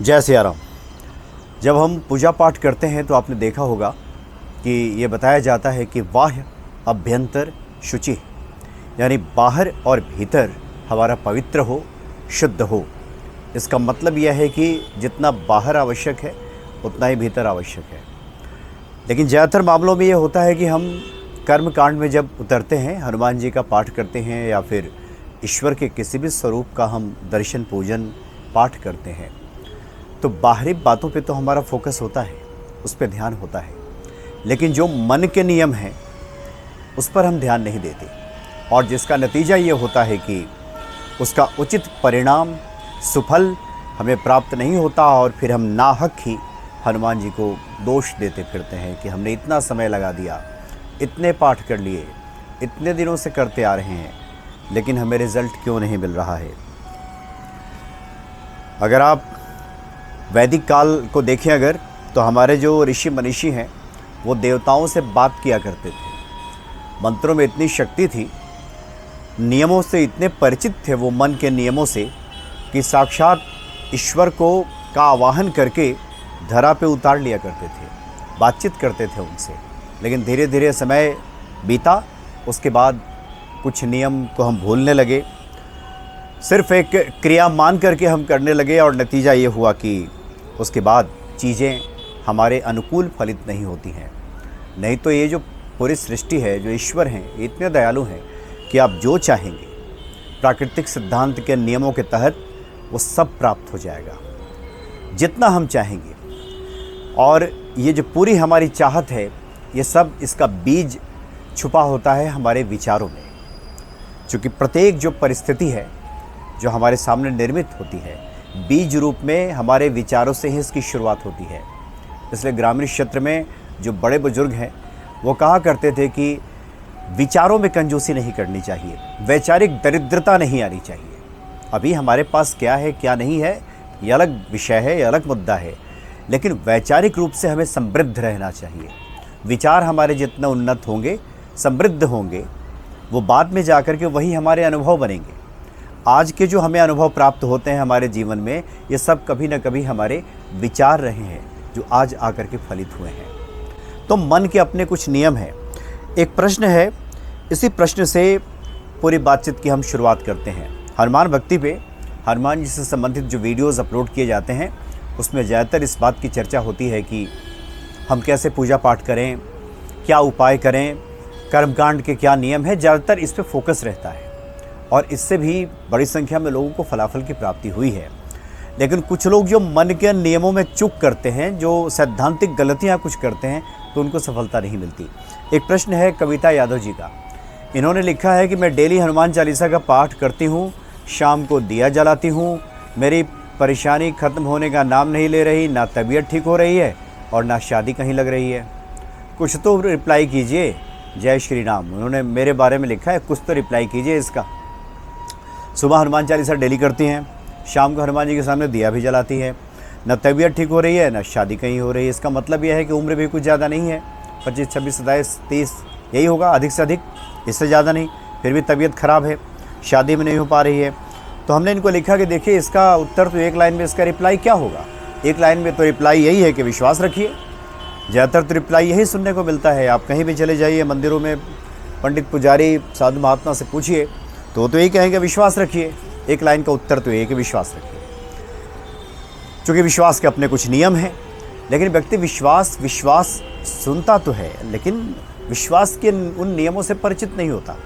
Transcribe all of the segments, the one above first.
जय सिया राम। जब हम पूजा पाठ करते हैं तो आपने देखा होगा कि ये बताया जाता है कि बाह्य अभ्यंतर शुचि, यानी बाहर और भीतर हमारा पवित्र हो, शुद्ध हो। इसका मतलब यह है कि जितना बाहर आवश्यक है उतना ही भीतर आवश्यक है। लेकिन ज़्यादातर मामलों में ये होता है कि हम कर्म कांड में जब उतरते हैं, हनुमान जी का पाठ करते हैं या फिर ईश्वर के किसी भी स्वरूप का हम दर्शन पूजन पाठ करते हैं, तो बाहरी बातों पे तो हमारा फोकस होता है, उस पर ध्यान होता है, लेकिन जो मन के नियम हैं उस पर हम ध्यान नहीं देते, और जिसका नतीजा ये होता है कि उसका उचित परिणाम, सुफल हमें प्राप्त नहीं होता। और फिर हम नाहक ही हनुमान जी को दोष देते फिरते हैं कि हमने इतना समय लगा दिया, इतने पाठ कर लिए, इतने दिनों से करते आ रहे हैं, लेकिन हमें रिज़ल्ट क्यों नहीं मिल रहा है। अगर आप वैदिक काल को देखें अगर, तो हमारे जो ऋषि मनीषी हैं वो देवताओं से बात किया करते थे। मंत्रों में इतनी शक्ति थी, नियमों से इतने परिचित थे वो, मन के नियमों से, कि साक्षात ईश्वर को का आवाहन करके धरा पे उतार लिया करते थे, बातचीत करते थे उनसे। लेकिन धीरे धीरे समय बीता, उसके बाद कुछ नियम को हम भूलने लगे, सिर्फ एक क्रिया मान करके हम करने लगे, और नतीजा ये हुआ कि उसके बाद चीज़ें हमारे अनुकूल फलित नहीं होती हैं। नहीं तो ये जो पूरी सृष्टि है, जो ईश्वर हैं, ये इतने दयालु हैं कि आप जो चाहेंगे प्राकृतिक सिद्धांत के नियमों के तहत वो सब प्राप्त हो जाएगा, जितना हम चाहेंगे। और ये जो पूरी हमारी चाहत है, ये सब, इसका बीज छुपा होता है हमारे विचारों में। क्योंकि प्रत्येक जो परिस्थिति है जो हमारे सामने निर्मित होती है, बीज रूप में हमारे विचारों से ही इसकी शुरुआत होती है। इसलिए ग्रामीण क्षेत्र में जो बड़े बुजुर्ग हैं वो कहा करते थे कि विचारों में कंजूसी नहीं करनी चाहिए, वैचारिक दरिद्रता नहीं आनी चाहिए। अभी हमारे पास क्या है क्या नहीं है ये अलग विषय है, ये अलग मुद्दा है, लेकिन वैचारिक रूप से हमें समृद्ध रहना चाहिए। विचार हमारे जितना उन्नत होंगे, समृद्ध होंगे, वो बाद में जाकर के वही हमारे अनुभव बनेंगे। आज के जो हमें अनुभव प्राप्त होते हैं हमारे जीवन में, ये सब कभी न कभी हमारे विचार रहे हैं जो आज आकर के फलित हुए हैं। तो मन के अपने कुछ नियम हैं। एक प्रश्न है, इसी प्रश्न से पूरी बातचीत की हम शुरुआत करते हैं। हनुमान भक्ति पे हनुमान जी से संबंधित जो वीडियोज़ अपलोड किए जाते हैं, उसमें ज़्यादातर इस बात की चर्चा होती है कि हम कैसे पूजा पाठ करें, क्या उपाय करें, कर्मकांड के क्या नियम हैं। ज़्यादातर इस पे फोकस रहता है, और इससे भी बड़ी संख्या में लोगों को फलाफल की प्राप्ति हुई है। लेकिन कुछ लोग जो मन के नियमों में चूक करते हैं, जो सैद्धांतिक गलतियां कुछ करते हैं, तो उनको सफलता नहीं मिलती। एक प्रश्न है कविता यादव जी का। इन्होंने लिखा है कि मैं डेली हनुमान चालीसा का पाठ करती हूँ, शाम को दिया जलाती हूँ, मेरी परेशानी ख़त्म होने का नाम नहीं ले रही, ना तबीयत ठीक हो रही है और ना शादी कहीं लग रही है। कुछ तो रिप्लाई कीजिए। जय श्री राम। उन्होंने मेरे बारे में लिखा है, कुछ तो रिप्लाई कीजिए इसका। सुबह हनुमान चालीसा डेली करती हैं, शाम को हनुमान जी के सामने दिया भी जलाती है, न तबीयत ठीक हो रही है, न शादी कहीं हो रही है। इसका मतलब यह है कि उम्र भी कुछ ज़्यादा नहीं है, 25, 26, 27, 30 यही होगा, अधिक से अधिक, इससे ज़्यादा नहीं। फिर भी तबीयत ख़राब है, शादी में नहीं हो पा रही है। तो हमने इनको लिखा कि देखिए, इसका उत्तर तो एक लाइन में, इसका रिप्लाई क्या होगा। एक लाइन में तो रिप्लाई यही है कि विश्वास रखिए। ज़्यादातर तो रिप्लाई यही सुनने को मिलता है। आप कहीं भी चले जाइए, मंदिरों में पंडित पुजारी साधु महात्मा से पूछिए तो यही कहेंगे विश्वास रखिए। एक लाइन का उत्तर तो यही कि विश्वास रखिए। चूँकि विश्वास के अपने कुछ नियम हैं, लेकिन व्यक्ति विश्वास सुनता तो है, लेकिन विश्वास के उन नियमों से परिचित नहीं होता।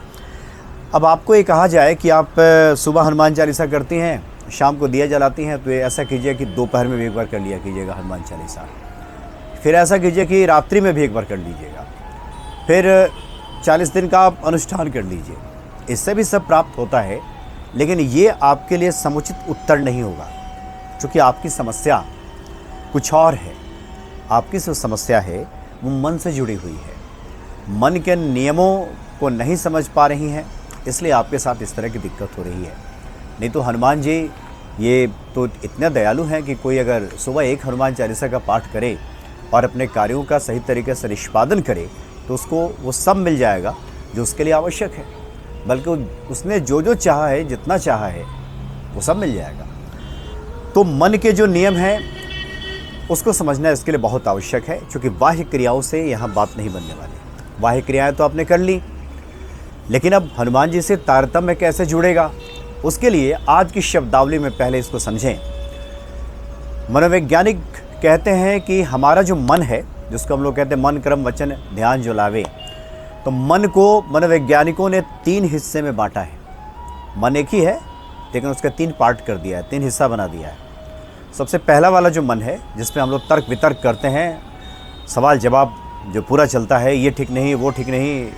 अब आपको ये कहा जाए कि आप सुबह हनुमान चालीसा करती हैं, शाम को दिया जलाती हैं, तो ये ऐसा कीजिए कि दोपहर में भी एक बार कर लिया कीजिएगा हनुमान चालीसा। फिर ऐसा कीजिए कि रात्रि में भी एक बार कर लीजिएगा। फिर 40 दिन का आप अनुष्ठान कर लीजिए। इससे भी सब प्राप्त होता है, लेकिन ये आपके लिए समुचित उत्तर नहीं होगा, क्योंकि आपकी समस्या कुछ और है। आपकी जो समस्या है वो मन से जुड़ी हुई है। मन के नियमों को नहीं समझ पा रही हैं, इसलिए आपके साथ इस तरह की दिक्कत हो रही है। नहीं तो हनुमान जी ये तो इतने दयालु हैं कि कोई अगर सुबह एक हनुमान चालीसा का पाठ करे और अपने कार्यों का सही तरीके से निष्पादन करे, तो उसको वो सब मिल जाएगा जो उसके लिए आवश्यक है। बल्कि उसने जो जो चाहा है, जितना चाहा है, वो सब मिल जाएगा। तो मन के जो नियम हैं उसको समझना इसके लिए बहुत आवश्यक है, क्योंकि बाह्य क्रियाओं से यहाँ बात नहीं बनने वाली। बाह्य क्रियाएं तो आपने कर ली, लेकिन अब हनुमान जी से तारतम्य कैसे जुड़ेगा, उसके लिए आज की शब्दावली में पहले इसको समझें। मनोवैज्ञानिक कहते हैं कि हमारा जो मन है, जिसको हम लोग कहते हैं मन क्रम वचन ध्यान जो लावे, तो मन को मनोवैज्ञानिकों ने 3 हिस्से में बांटा है। मन एक ही है, लेकिन उसका 3 पार्ट कर दिया है, 3 हिस्सा बना दिया है। सबसे पहला वाला जो मन है, जिसमें हम लोग तर्क वितर्क करते हैं, सवाल जवाब जो पूरा चलता है, ये ठीक नहीं, वो ठीक नहीं,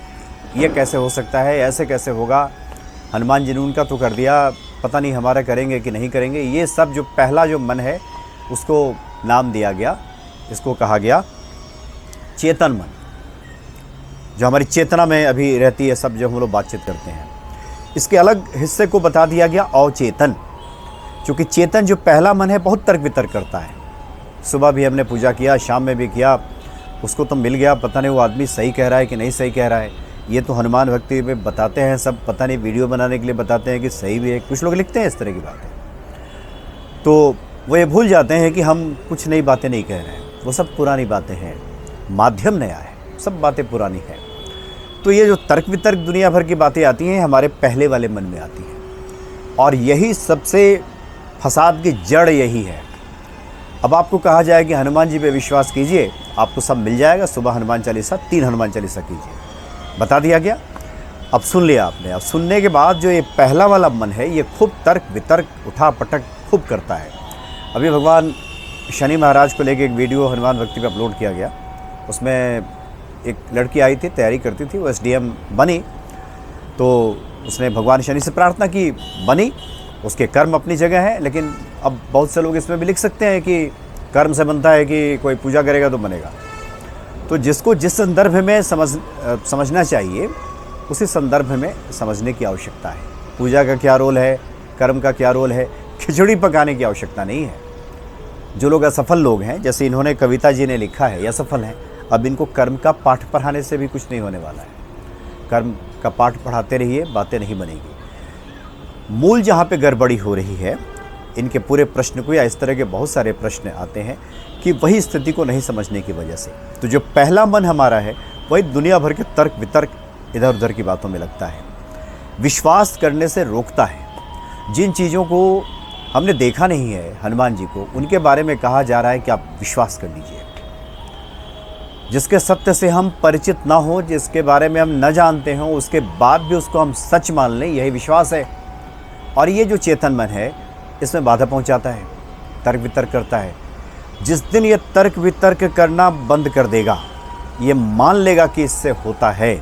ये कैसे हो सकता है, ऐसे कैसे होगा, हनुमान जी ने उनका तो कर दिया, पता नहीं हमारा करेंगे कि नहीं करेंगे, ये सब जो पहला जो मन है उसको नाम दिया गया, इसको कहा गया चेतन मन, जो हमारी चेतना में अभी रहती है, सब जो हम लोग बातचीत करते हैं। इसके अलग हिस्से को बता दिया गया अवचेतन, क्योंकि चेतन जो पहला मन है बहुत तर्क वितर्क करता है। सुबह भी हमने पूजा किया, शाम में भी किया, उसको तो मिल गया, पता नहीं वो आदमी सही कह रहा है कि नहीं सही कह रहा है। ये तो हनुमान भक्ति में बताते हैं सब, पता नहीं वीडियो बनाने के लिए बताते हैं कि सही भी है, कुछ लोग लिखते हैं इस तरह की बातें, तो वो ये भूल जाते हैं कि हम कुछ नई बातें नहीं कह रहे हैं, वो सब पुरानी बातें हैं, माध्यम नया है, सब बातें पुरानी हैं। तो ये जो तर्क वितर्क दुनिया भर की बातें आती हैं, हमारे पहले वाले मन में आती हैं, और यही सबसे फसाद की जड़ यही है। अब आपको कहा जाए कि हनुमान जी पे विश्वास कीजिए, आपको सब मिल जाएगा, सुबह हनुमान चालीसा, 3 हनुमान चालीसा कीजिए, बता दिया गया। अब सुन लिया आपने, अब सुनने के बाद जो ये पहला वाला मन है, ये खूब तर्क वितर्क उठा पटक खूब करता है। अभी भगवान शनि महाराज को लेके एक वीडियो हनुमान भक्ति पे अपलोड किया गया, उसमें एक लड़की आई थी, तैयारी करती थी, वो SDM बनी, तो उसने भगवान शनि से प्रार्थना की, बनी, उसके कर्म अपनी जगह है, लेकिन अब बहुत से लोग इसमें भी लिख सकते हैं कि कर्म से बनता है कि कोई पूजा करेगा तो बनेगा। तो जिसको जिस संदर्भ में समझना चाहिए, उसी संदर्भ में समझने की आवश्यकता है। पूजा का क्या रोल है, कर्म का क्या रोल है, खिचड़ी पकाने की आवश्यकता नहीं है। जो लोग असफल लोग हैं, जैसे इन्होंने कविता जी ने लिखा है, ये असफल हैं, अब इनको कर्म का पाठ पढ़ाने से भी कुछ नहीं होने वाला है। कर्म का पाठ पढ़ाते रहिए, बातें नहीं बनेगी। मूल जहाँ पे गड़बड़ी हो रही है, इनके पूरे प्रश्न को, या इस तरह के बहुत सारे प्रश्न आते हैं कि वही स्थिति को नहीं समझने की वजह से। तो जो पहला मन हमारा है, वही दुनिया भर के तर्क वितर्क इधर उधर की बातों में लगता है, विश्वास करने से रोकता है। जिन चीज़ों को हमने देखा नहीं है हनुमान जी को, उनके बारे में कहा जा रहा है कि आप विश्वास कर लीजिए। जिसके सत्य से हम परिचित ना हो, जिसके बारे में हम न जानते हों, उसके बाद भी उसको हम सच मान लें, यही विश्वास है। और ये जो चेतन मन है, इसमें बाधा पहुंचाता है, तर्क वितर्क करता है। जिस दिन ये तर्क वितर्क करना बंद कर देगा, ये मान लेगा कि इससे होता है,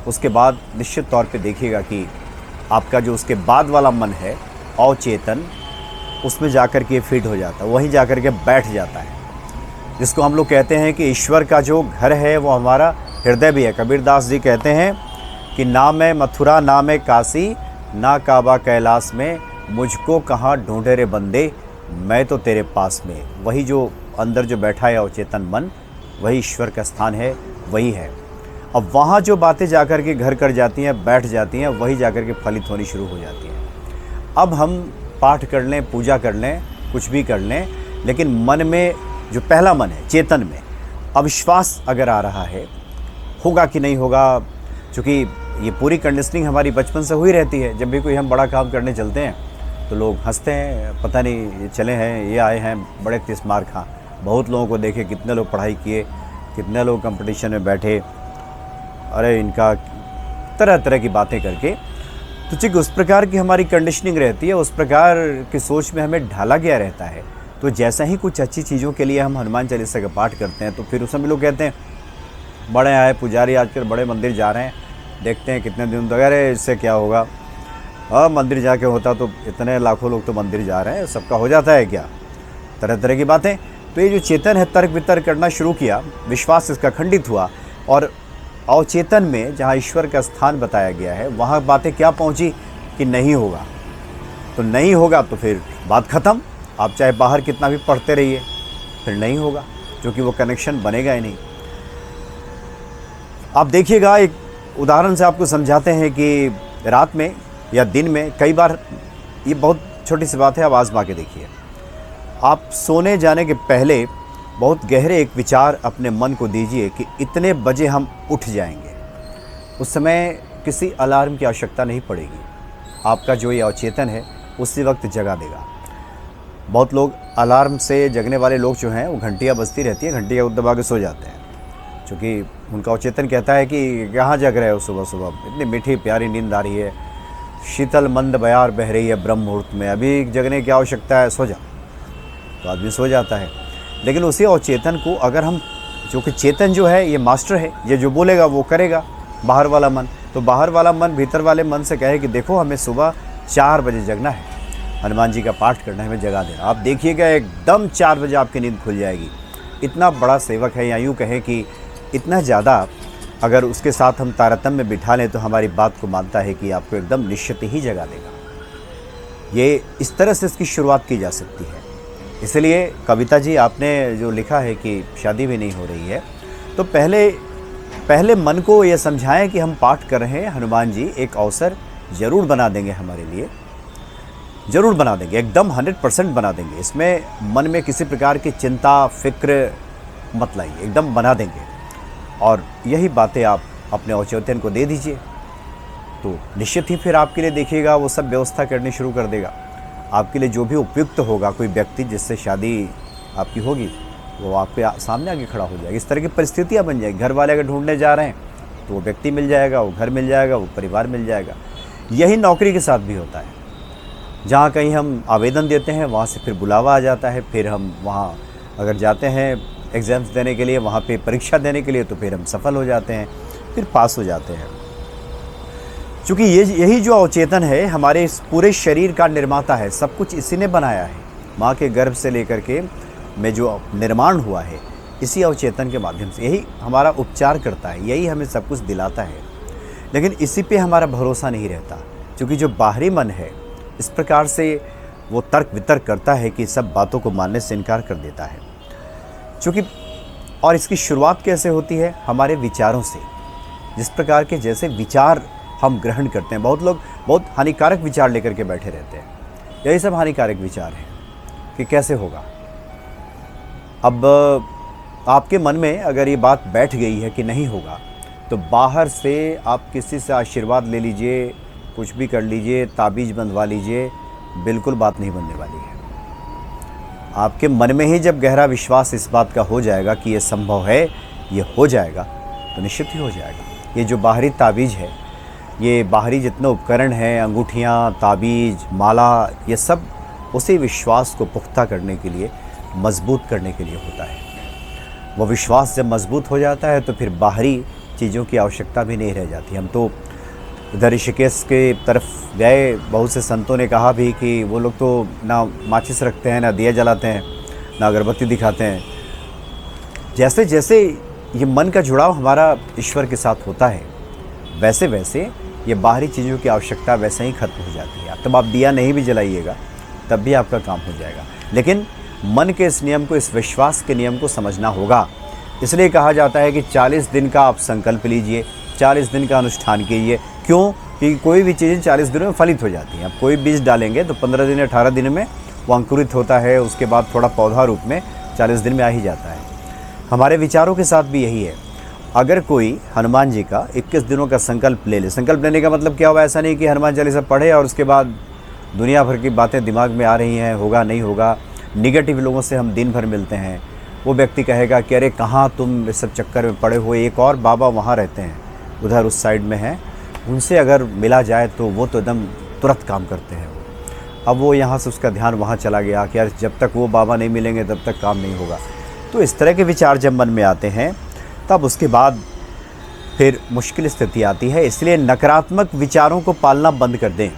उसके बाद निश्चित तौर पे देखिएगा कि आपका जो उसके बाद वाला मन है अवचेतन, उसमें जाकर के फिट हो जाता है, वहीं जाकर के बैठ जाता है। जिसको हम लोग कहते हैं कि ईश्वर का जो घर है वो हमारा हृदय भी है। कबीरदास जी कहते हैं कि ना मैं मथुरा ना मैं काशी, ना काबा कैलाश में, मुझको कहाँ ढूंढे रे बंदे, मैं तो तेरे पास में। वही जो अंदर जो बैठा है अवचेतन मन, वही ईश्वर का स्थान है, वही है। अब वहाँ जो बातें जाकर के घर कर जाती हैं, बैठ जाती हैं, वही जाकर के फलित होनी शुरू हो जाती हैं। अब हम पाठ कर लें, पूजा कर लें, कुछ भी कर लें, लेकिन मन में जो पहला मन है, चेतन में अविश्वास अगर आ रहा है, होगा कि नहीं होगा, क्योंकि ये पूरी कंडीशनिंग हमारी बचपन से हुई रहती है। जब भी कोई हम बड़ा काम करने चलते हैं तो लोग हंसते हैं, पता नहीं ये चले हैं, ये आए हैं बड़े 30 मार्क। हाँ, बहुत लोगों को देखे, कितने लोग पढ़ाई किए, कितने लोग कंपटीशन में बैठे, अरे इनका तरह तरह की बातें करके। तो ठीक उस प्रकार की हमारी कंडीशनिंग रहती है, उस प्रकार की सोच में हमें ढाला गया रहता है। तो जैसा ही कुछ अच्छी चीज़ों के लिए हम हनुमान चालीसा का पाठ करते हैं, तो फिर उस समय लोग कहते हैं बड़े आए पुजारी, आजकल बड़े मंदिर जा रहे हैं, देखते हैं कितने दिन तक, अरे इससे क्या होगा, मंदिर जाके होता तो इतने लाखों लोग तो मंदिर जा रहे हैं, सबका हो जाता है क्या, तरह तरह की बातें। तो ये जो चेतन है तर्क वितर्क करना शुरू किया, विश्वास इसका खंडित हुआ, और अवचेतन में जहाँ ईश्वर का स्थान बताया गया है, वहाँ बातें क्या पहुँची कि नहीं होगा। तो नहीं होगा तो फिर बात ख़त्म। आप चाहे बाहर कितना भी पढ़ते रहिए, फिर नहीं होगा, क्योंकि वो कनेक्शन बनेगा ही नहीं। आप देखिएगा, एक उदाहरण से आपको समझाते हैं कि रात में या दिन में कई बार, ये बहुत छोटी सी बात है, आप आजमा के देखिए। आप सोने जाने के पहले बहुत गहरे एक विचार अपने मन को दीजिए कि इतने बजे हम उठ जाएंगे। उस समय किसी अलार्म की आवश्यकता नहीं पड़ेगी। आपका जो ये अवचेतन है उसी वक्त जगा देगा। बहुत लोग अलार्म से जगने वाले लोग जो हैं वो घंटियाँ बजती रहती हैं, घंटियाँ दबा के सो जाते हैं, क्योंकि उनका अवचेतन कहता है कि कहाँ जग रहे हो सुबह सुबह, इतनी मीठी प्यारी नींद आ रही है, शीतल मंद बयार बह रही है ब्रह्म मुहूर्त में, अभी जगने की आवश्यकता है, सो जा। तो आदमी सो जाता है। लेकिन उसी अवचेतन को अगर हम, जो कि चेतन जो है ये मास्टर है, ये जो बोलेगा वो करेगा, बाहर वाला मन, तो बाहर वाला मन भीतर वाले मन से कहे कि देखो हमें सुबह 4 बजे जगना है, हनुमान जी का पाठ करना है, हमें जगा देना। आप देखिएगा एकदम 4 बजे आपकी नींद खुल जाएगी। इतना बड़ा सेवक है, या यूँ कहें कि इतना ज़्यादा अगर उसके साथ हम तारतम्य में बिठा लें तो हमारी बात को मानता है कि आपको एकदम निश्चित ही जगा देगा। ये इस तरह से इसकी शुरुआत की जा सकती है। इसलिए कविता जी आपने जो लिखा है कि शादी भी नहीं हो रही है, तो पहले मन को ये समझाएं कि हम पाठ कर रहे हैं, हनुमान जी एक अवसर ज़रूर बना देंगे हमारे लिए, ज़रूर बना देंगे, एकदम 100% बना देंगे। इसमें मन में किसी प्रकार की चिंता फिक्र मत लाइए, एकदम बना देंगे। और यही बातें आप अपने अवचेतन को दे दीजिए, तो निश्चित ही फिर आपके लिए देखिएगा वो सब व्यवस्था करनी शुरू कर देगा। आपके लिए जो भी उपयुक्त होगा, कोई व्यक्ति जिससे शादी आपकी होगी वो आपके सामने आगे खड़ा हो जाएगा। इस तरह की परिस्थितियाँ बन जाएगी। घर वाले अगर ढूंढने जा रहे हैं तो वो व्यक्ति मिल जाएगा, वो घर मिल जाएगा, वो परिवार मिल जाएगा। यही नौकरी के साथ भी होता है। जहाँ कहीं हम आवेदन देते हैं वहाँ से फिर बुलावा आ जाता है, फिर हम वहाँ अगर जाते हैं एग्ज़ाम्स देने के लिए, वहाँ पे परीक्षा देने के लिए, तो फिर हम सफल हो जाते हैं, फिर पास हो जाते हैं। क्योंकि यही जो अवचेतन है हमारे इस पूरे शरीर का निर्माता है, सब कुछ इसी ने बनाया है। माँ के गर्भ से लेकर के में जो निर्माण हुआ है इसी अवचेतन के माध्यम से, यही हमारा उपचार करता है, यही हमें सब कुछ दिलाता है। लेकिन इसी पे हमारा भरोसा नहीं रहता, क्योंकि जो बाहरी मन है इस प्रकार से वो तर्क वितर्क करता है कि सब बातों को मानने से इनकार कर देता है। क्योंकि और इसकी शुरुआत कैसे होती है? हमारे विचारों से। जिस प्रकार के जैसे विचार हम ग्रहण करते हैं, बहुत लोग बहुत हानिकारक विचार लेकर के बैठे रहते हैं। यही सब हानिकारक विचार हैं कि कैसे होगा। अब आपके मन में अगर ये बात बैठ गई है कि नहीं होगा, तो बाहर से आप किसी से आशीर्वाद ले लीजिए, कुछ भी कर लीजिए, ताबीज़ बंधवा लीजिए, बिल्कुल बात नहीं बनने वाली है। आपके मन में ही जब गहरा विश्वास इस बात का हो जाएगा कि ये संभव है, ये हो जाएगा, तो निश्चित ही हो जाएगा। ये जो बाहरी ताबीज़ है, ये बाहरी जितने उपकरण हैं, अंगूठियाँ, ताबीज़, माला, ये सब उसी विश्वास को पुख्ता करने के लिए, मजबूत करने के लिए होता है। वो विश्वास जब मजबूत हो जाता है तो फिर बाहरी चीज़ों की आवश्यकता भी नहीं रह जाती। हम तो इधर ऋषिकेश के तरफ गए, बहुत से संतों ने कहा भी कि वो लोग तो ना माचिस रखते हैं, ना दिया जलाते हैं, ना अगरबत्ती दिखाते हैं। जैसे जैसे ये मन का जुड़ाव हमारा ईश्वर के साथ होता है, वैसे वैसे ये बाहरी चीज़ों की आवश्यकता वैसे ही खत्म हो जाती है। तब आप दिया नहीं भी जलाइएगा तब भी आपका काम हो जाएगा। लेकिन मन के इस नियम को, इस विश्वास के नियम को समझना होगा। इसलिए कहा जाता है कि 40 दिन का आप संकल्प लीजिए, 40 दिन का अनुष्ठान कीजिए। क्यों? कि कोई भी चीज़ें 40 दिनों में फलित हो जाती हैं। आप कोई बीज डालेंगे तो 15 दिन 18 दिन में वो अंकुरित होता है, उसके बाद थोड़ा पौधा रूप में 40 दिन में आ ही जाता है। हमारे विचारों के साथ भी यही है। अगर कोई हनुमान जी का 21 दिनों का संकल्प ले ले, संकल्प लेने का मतलब क्या हुआ? ऐसा नहीं कि हनुमान चालीसा पढ़े और उसके बाद दुनिया भर की बातें दिमाग में आ रही हैं, होगा नहीं होगा। निगेटिव लोगों से हम दिन भर मिलते हैं, वो व्यक्ति कहेगा कि अरे कहाँ तुम इस सब चक्कर में पड़े हुए, एक और बाबा वहाँ रहते हैं, उधर उस साइड में हैं, उनसे अगर मिला जाए तो वो तो एकदम तुरंत काम करते हैं। अब वो यहाँ से उसका ध्यान वहाँ चला गया कि यार जब तक वो बाबा नहीं मिलेंगे तब तक काम नहीं होगा। तो इस तरह के विचार जब मन में आते हैं तब उसके बाद फिर मुश्किल स्थिति आती है। इसलिए नकारात्मक विचारों को पालना बंद कर दें।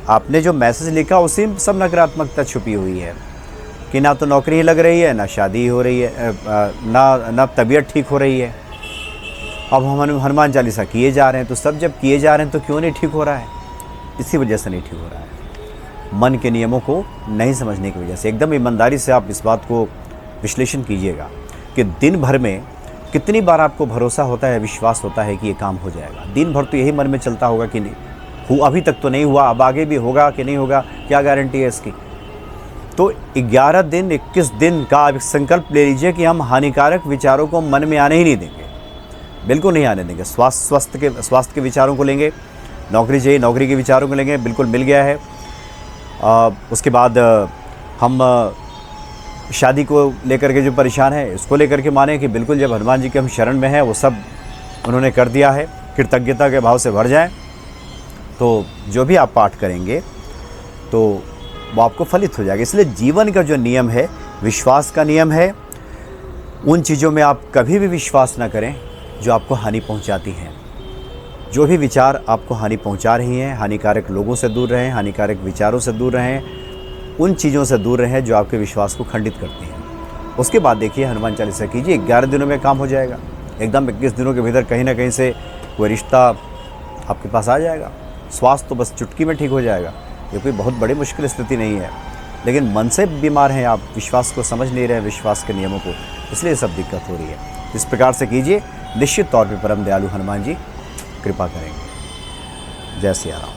आपने जो मैसेज लिखा उसी में सब नकारात्मकता छुपी हुई है कि ना तो नौकरी लग रही है, ना शादी हो रही है, ना तबीयत ठीक हो रही है। अब हम हनुमान चालीसा किए जा रहे हैं, तो सब जब किए जा रहे हैं तो क्यों नहीं ठीक हो रहा है? इसी वजह से नहीं ठीक हो रहा है, मन के नियमों को नहीं समझने की वजह से। एकदम ईमानदारी से आप इस बात को विश्लेषण कीजिएगा कि दिन भर में कितनी बार आपको भरोसा होता है, विश्वास होता है कि ये काम हो जाएगा। दिन भर तो यही मन में चलता होगा कि नहीं, अभी तक तो नहीं हुआ, अब आगे भी होगा कि नहीं होगा, क्या गारंटी है इसकी? तो 11 दिन 21 दिन का आप संकल्प ले लीजिए कि हम हानिकारक विचारों को मन में आने ही नहीं देंगे, बिल्कुल नहीं आने देंगे। स्वास्थ्य के विचारों को लेंगे, नौकरी चाहिए नौकरी के विचारों को लेंगे, बिल्कुल मिल गया है। उसके बाद हम शादी को लेकर के जो परेशान है इसको लेकर के माने कि बिल्कुल जब हनुमान जी के हम शरण में हैं वो सब उन्होंने कर दिया है, कृतज्ञता के भाव से भर जाएं। तो जो भी आप पाठ करेंगे तो वो आपको फलित हो जाएगा। इसलिए जीवन का जो नियम है, विश्वास का नियम है। उन चीज़ों में आप कभी भी विश्वास ना करें जो आपको हानि पहुंचाती हैं। जो भी विचार आपको हानि पहुंचा रही हैं, हानिकारक लोगों से दूर रहें, हानिकारक विचारों से दूर रहें, उन चीज़ों से दूर रहें जो आपके विश्वास को खंडित करती हैं। उसके बाद देखिए हनुमान चालीसा कीजिए, 11 दिनों में काम हो जाएगा। एकदम 21 दिनों के भीतर कहीं ना कहीं से कोई रिश्ता आपके पास आ जाएगा। स्वास्थ्य तो बस चुटकी में ठीक हो जाएगा। ये कोई बहुत बड़ी मुश्किल स्थिति नहीं है, लेकिन मन से बीमार हैं आप, विश्वास को समझ नहीं रहे, विश्वास के नियमों को, इसलिए सब दिक्कत हो रही है। इस प्रकार से कीजिए, निश्चित तौर पे परम दयालु हनुमान जी कृपा करेंगे। जय सिया राम।